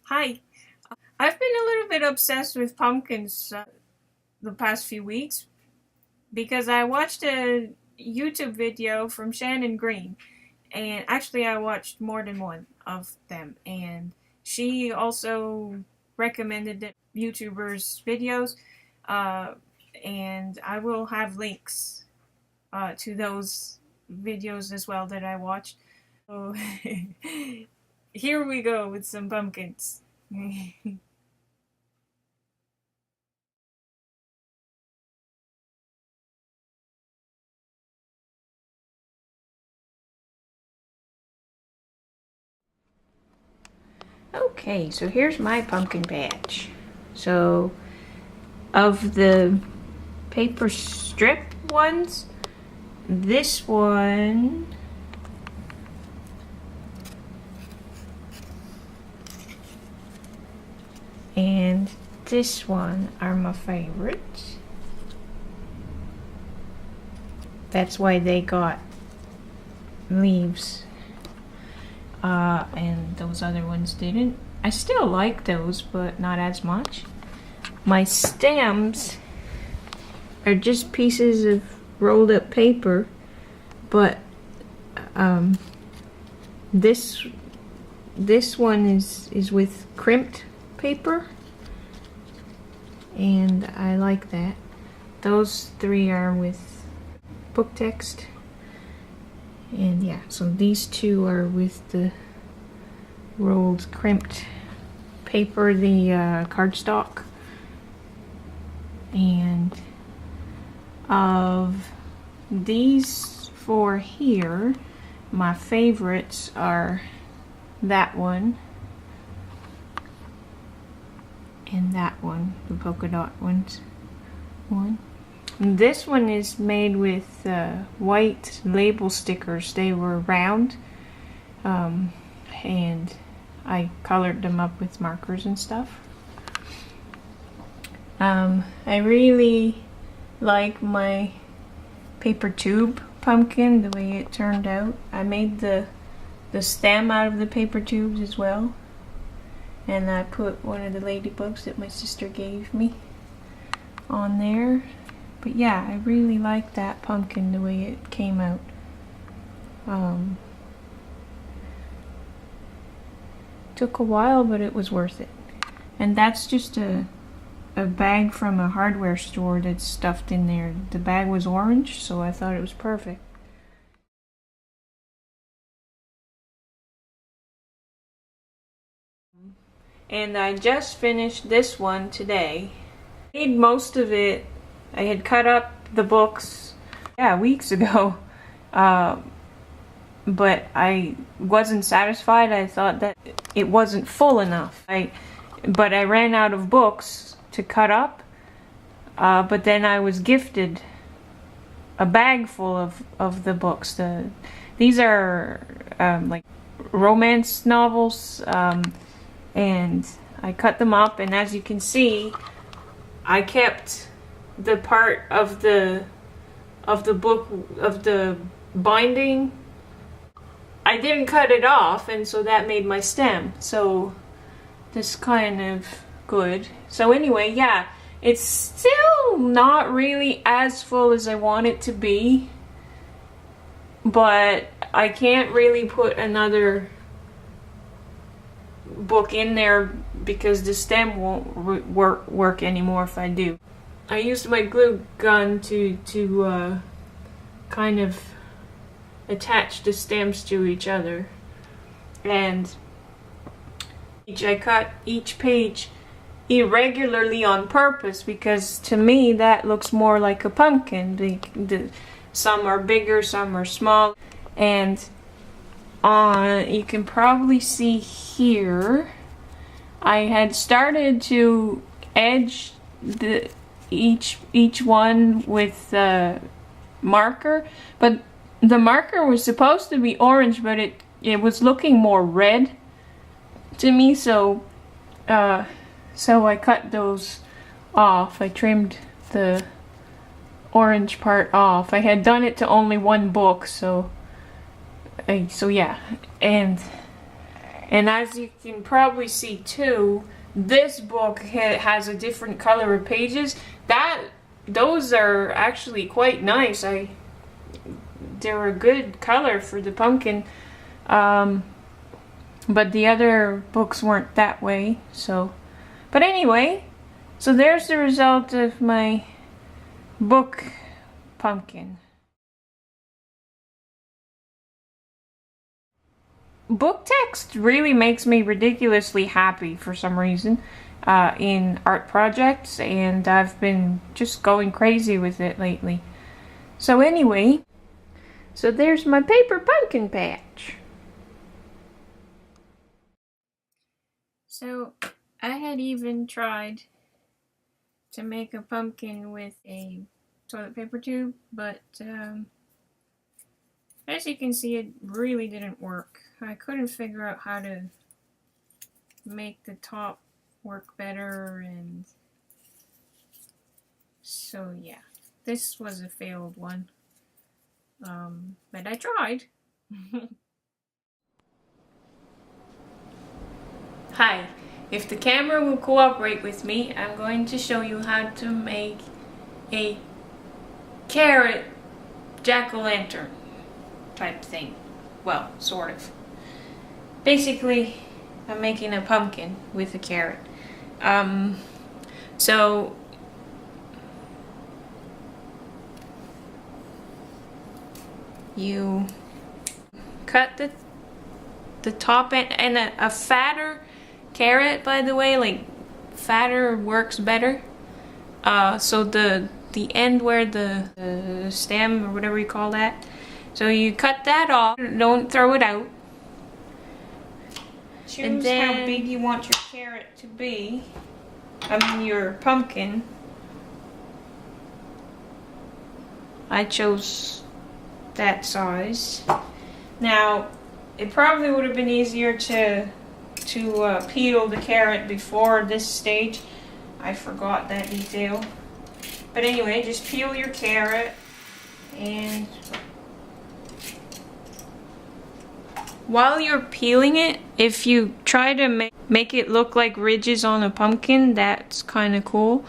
Hi. I've been a little bit obsessed with pumpkins the past few weeks because I watched a YouTube video from Shannon Green, and actually I watched more than one of them, and she also recommended the YouTubers' videos, uh, and I will have links to those videos as well that I watched. So here we go with some pumpkins. Okay, so here's my pumpkin patch. So, of the paper strip ones, this one and this one are my favorites. That's why they got leaves. And those other ones didn't. I still like those, but not as much. My stems are just pieces of rolled up paper, but this one is with crimped paper, and I like that. Those three are with book text, and yeah, so these two are with the rolled crimped paper, the cardstock. And of these four here, my favorites are that one and that one, the polka dot ones. And this one is made with white label stickers. They were round, and I colored them up with markers and stuff. I really like my paper tube pumpkin, the way it turned out. I made the stem out of the paper tubes as well, and I put one of the ladybugs that my sister gave me on there. But yeah, I really like that pumpkin, the way it came out. Took a while, but it was worth it. And that's just a bag from a hardware store that's stuffed in there. The bag was orange, so I thought it was perfect. And I just finished this one today. I made most of it. I had cut up the books, yeah, weeks ago. But I wasn't satisfied. I thought that it wasn't full enough. But I ran out of books to cut up. But then I was gifted a bag full of the books. These are like romance novels, and I cut them up, and as you can see, I kept the part of the book, of the binding. I didn't cut it off, and so that made my stem. So this kind of good. So anyway, yeah, it's still not really as full as I want it to be, but I can't really put another book in there because the stem won't work anymore if I do. I used my glue gun to kind of attach the stems to each other, and I cut each page irregularly on purpose because to me that looks more like a pumpkin. Some are bigger, some are small, and you can probably see here I had started to edge each one with marker, but the marker was supposed to be orange, but it was looking more red to me, so I cut those off. I trimmed the orange part off. I had done it to only one book, so yeah. And And as you can probably see too, this book has a different color of pages. Those are actually quite nice. They're a good color for the pumpkin. But the other books weren't that way, so. But anyway, so there's the result of my book pumpkin. Book text really makes me ridiculously happy for some reason in art projects, and I've been just going crazy with it lately. So anyway, so there's my paper pumpkin patch. So I had even tried to make a pumpkin with a toilet paper tube, but as you can see, it really didn't work. I couldn't figure out how to make the top work better, and so yeah, this was a failed one. But I tried. Hi, if the camera will cooperate with me, I'm going to show you how to make a carrot jack-o'-lantern type thing. Well, sort of. Basically, I'm making a pumpkin with a carrot. So you cut the top end, and a fatter carrot, by the way, like fatter works better. So the end where the stem or whatever you call that, so you cut that off, don't throw it out. Choose how big you want your carrot to be. I mean your pumpkin. I chose that size. Now, it probably would have been easier to peel the carrot before this stage. I forgot that detail. But anyway, just peel your carrot, and while you're peeling it, if you try to make it look like ridges on a pumpkin, that's kind of cool.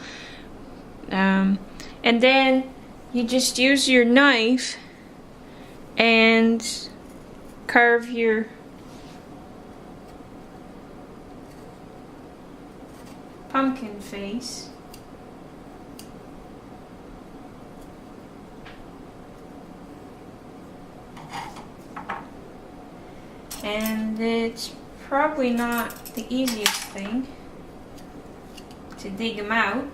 And then you just use your knife and carve your pumpkin face. And it's probably not the easiest thing to dig them out,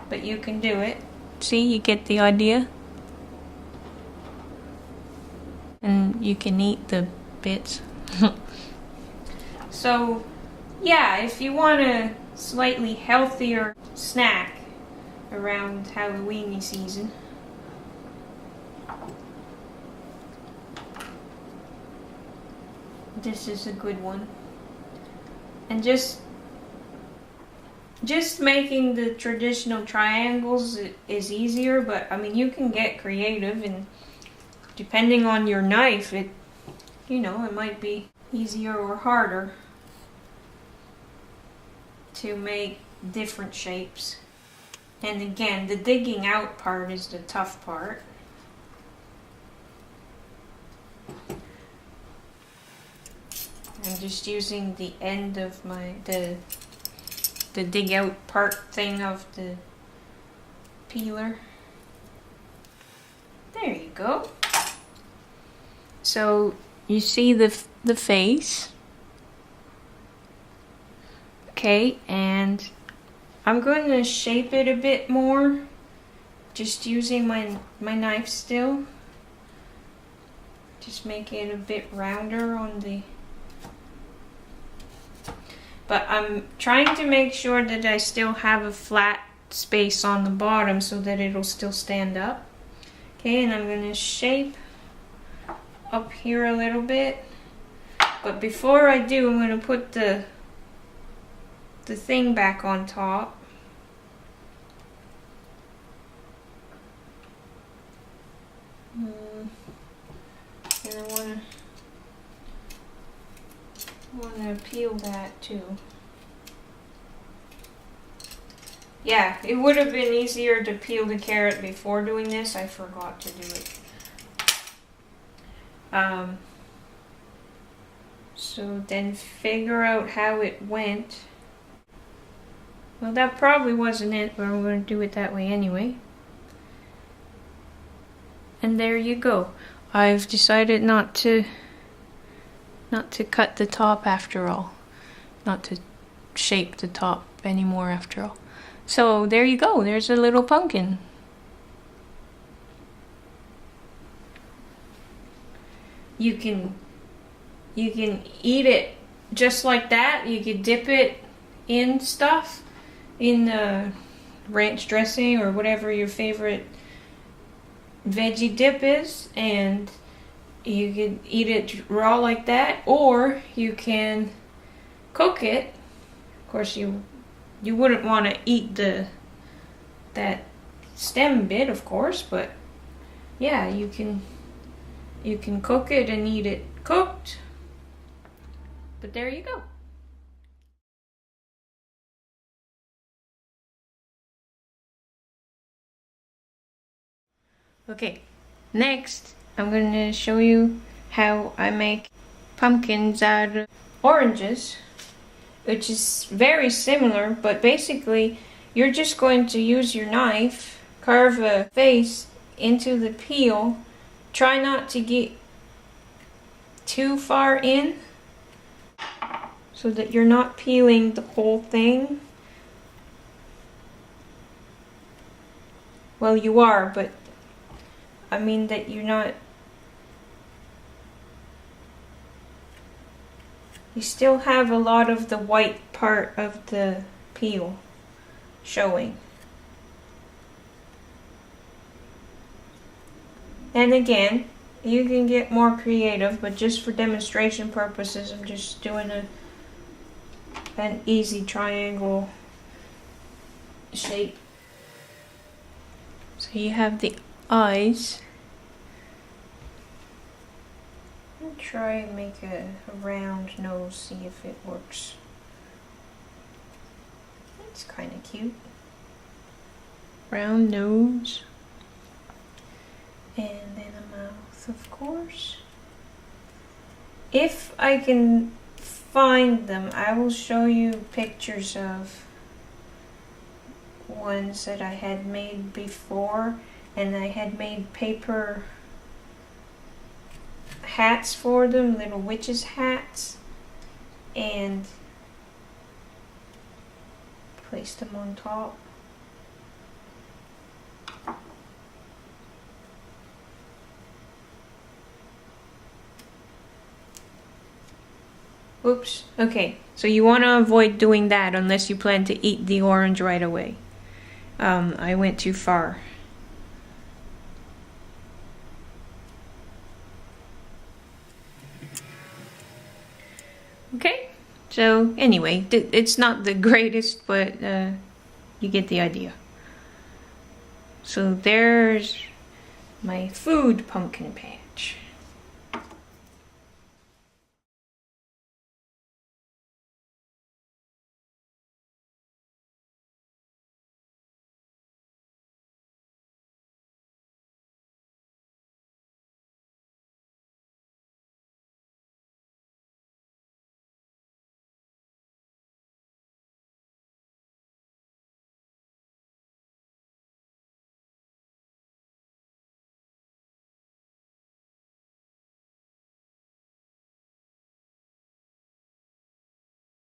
but you can do it. See, you get the idea. And you can eat the bits. So, yeah, if you want a slightly healthier snack around Halloweeny season, this is a good one. And just making the traditional triangles is easier, but I mean, you can get creative, and depending on your knife, it might be easier or harder to make different shapes. And again, the digging out part is the tough part. I'm just using the end of the dig out part thing of the peeler. There you go. So you see the face. Okay, and I'm going to shape it a bit more, just using my knife still. Just make it a bit rounder on the... But I'm trying to make sure that I still have a flat space on the bottom so that it'll still stand up. Okay, and I'm going to shape up here a little bit. But before I do, I'm going to put the thing back on top. And I want to I want to peel that too. Yeah, it would have been easier to peel the carrot before doing this. I forgot to do it. So then figure out how it went. Well, that probably wasn't it, but I'm going to do it that way anyway. And there you go. I've decided not to cut the top after all. Not to shape the top anymore after all. So there you go. There's a little pumpkin. You can eat it just like that. You could dip it in stuff, in ranch dressing or whatever your favorite veggie dip is, and you could eat it raw like that, or you can cook it. Of course, you wouldn't want to eat that stem bit, of course, but yeah, you can cook it and eat it cooked. But there you go. Okay, next I'm going to show you how I make pumpkins out of oranges, which is very similar, but basically you're just going to use your knife, carve a face into the peel. Try not to get too far in so that you're not peeling the whole thing. Well, you are, but I mean that you're not. You still have a lot of the white part of the peel showing. And again, you can get more creative, but just for demonstration purposes, I'm just doing an easy triangle shape. So you have the eyes. I'll try and make a round nose, see if it works. It's kind of cute. Round nose. And then a mouth, of course. If I can find them, I will show you pictures of ones that I had made before, and I had made paper hats for them, little witches hats, and placed them on top. Oops. Okay, so you want to avoid doing that unless you plan to eat the orange right away. I went too far. Okay, so anyway, it's not the greatest, but you get the idea. So there's my food pumpkin patch.